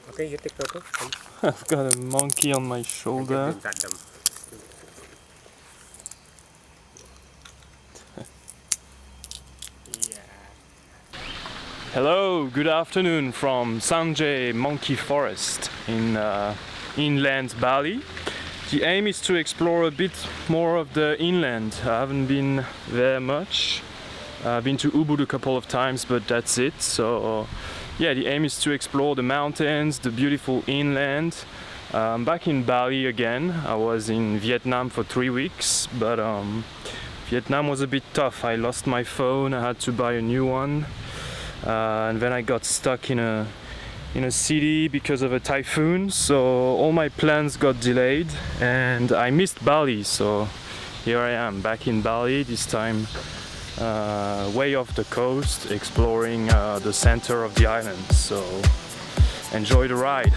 Okay, you take photo. I've got a monkey on my shoulder. Hello, good afternoon from Sanjay Monkey Forest in Inland Bali. The aim is to explore a bit more of the inland. I haven't been there much. I've been to Ubud a couple of times, but that's it. So yeah, the aim is to explore the mountains, the beautiful inland. I'm back in Bali again. I was in Vietnam for 3 weeks, but Vietnam was a bit tough. I lost my phone, I had to buy a new one. And then I got stuck in a city because of a typhoon, so all my plans got delayed and I missed Bali. So here I am back in Bali, this time way off the coast, exploring the center of the island. So enjoy the ride.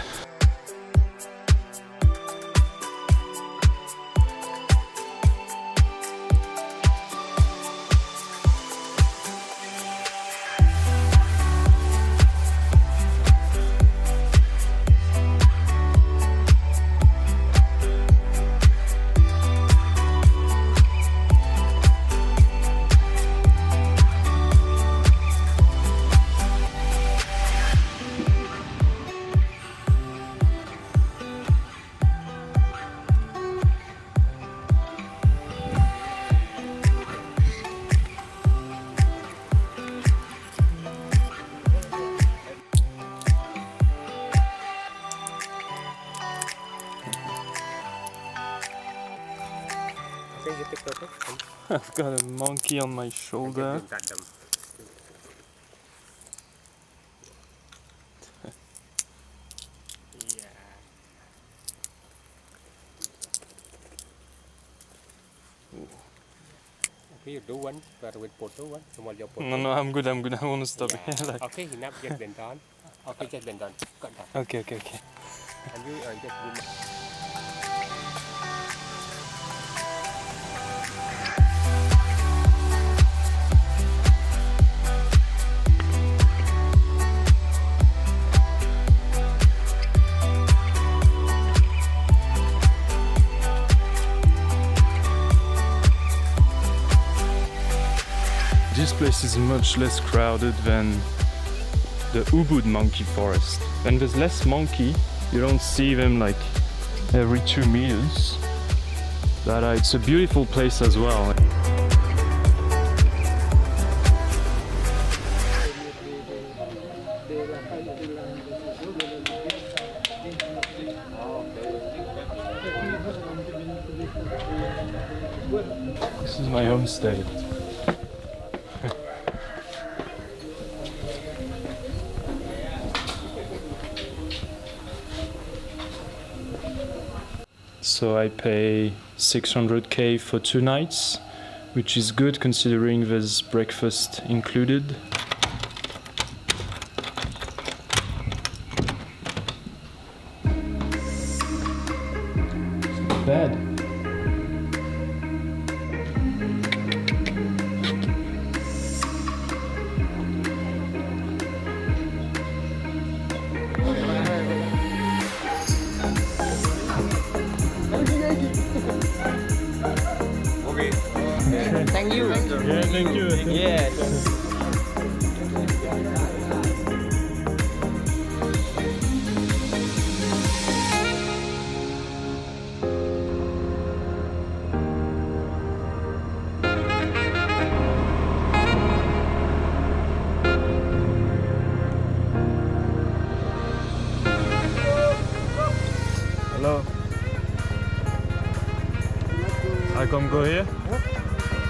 Okay, you take photo. I've got a monkey on my shoulder. Okay, you do one, but with photo one. Someone your photo. No, I'm good. I want to stop here. Like... Okay, enough. Just been done. Okay, just been done. Got that. Okay. And you just remove. This place is much less crowded than the Ubud monkey forest. When there's less monkey, you don't see them like every 2 meters. But it's a beautiful place as well. This is my homestay. So I pay 600k for 2 nights, which is good considering there's breakfast included. It's not bad. Thank you. Yeah, thank you. Yes. Hello. I can go here?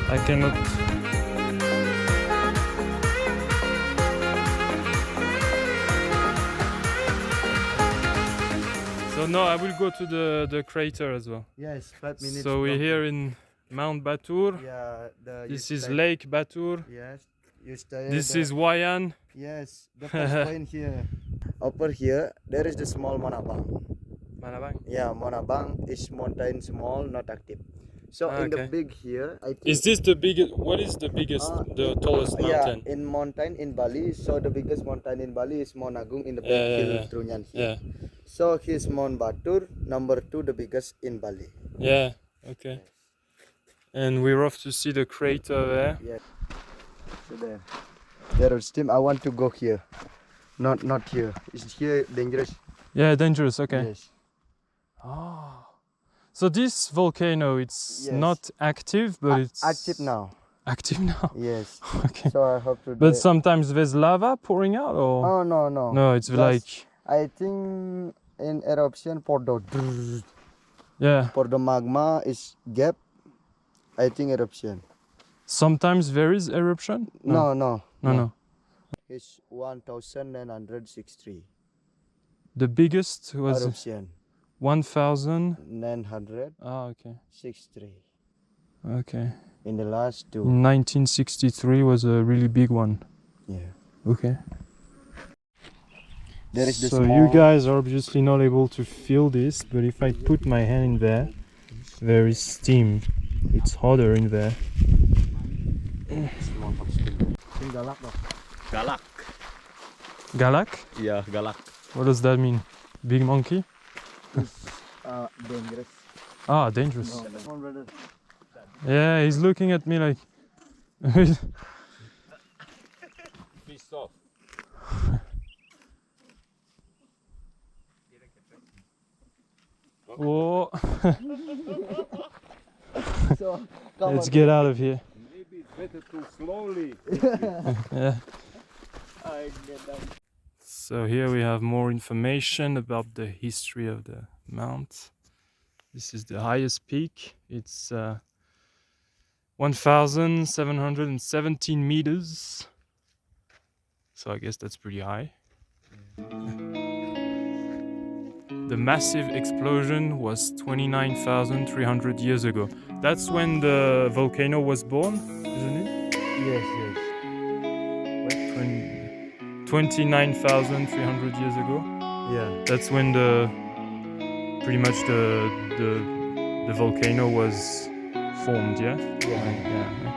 I cannot. So no, I will go to the crater as well. Yes, 5 minutes. So we're from- here in Mount Batur. Yeah, This is Lake Batur. Yes, you stay. This is Wayan. Yes, the first point here. Over here, there is the small Monabang. Manabang. Yeah, Monabang is mountain small, not active. So in the Okay. big here, I think. Is this the biggest? What is the biggest, the tallest mountain? Yeah, in mountain in Bali. So the biggest mountain in Bali is Mount Agung in the Yeah, back yeah, hill yeah. Trunyan Yeah, here. So here's Mount Batur, number 2, the biggest in Bali. yeah. Okay. And we're off to see the crater there. Yeah. So there is steam. I want to go here. Not here. It's here dangerous. Yeah, dangerous. Okay. Yes. Oh. So this volcano, it's Yes. not active, but it's Active now. Active now. Yes. Okay. So I hope to. But sometimes there's lava pouring out, or Oh no. no? It's Just- like I think in eruption for yeah. the magma is gap. I think eruption. Sometimes there is eruption. No. It's 1963. The biggest was Eruption 1,000. 963 Ah, okay. Okay. in the last 2. 1963 was a really big one. Yeah. Okay. There is the So small. you guys are obviously not able to feel this, but if I put my hand in there, there is steam. It's hotter in there. Galak. Galak? Yeah, galak. What does that mean? Big monkey? Dangerous. Ah, dangerous. No, brother. Yeah, he's looking at me like. Piece off. Oh, So come let's on. get out of here. Maybe it's better to slowly. Yeah. I get down. So here we have more information about the history of the mount. This is the highest peak. It's 1,717 meters. So I guess that's pretty high. The massive explosion was 29,300 years ago. That's when the volcano was born, isn't it? Yes. 29,300 years ago. Yeah. That's when pretty much the volcano was formed, yeah? Yeah. Yeah.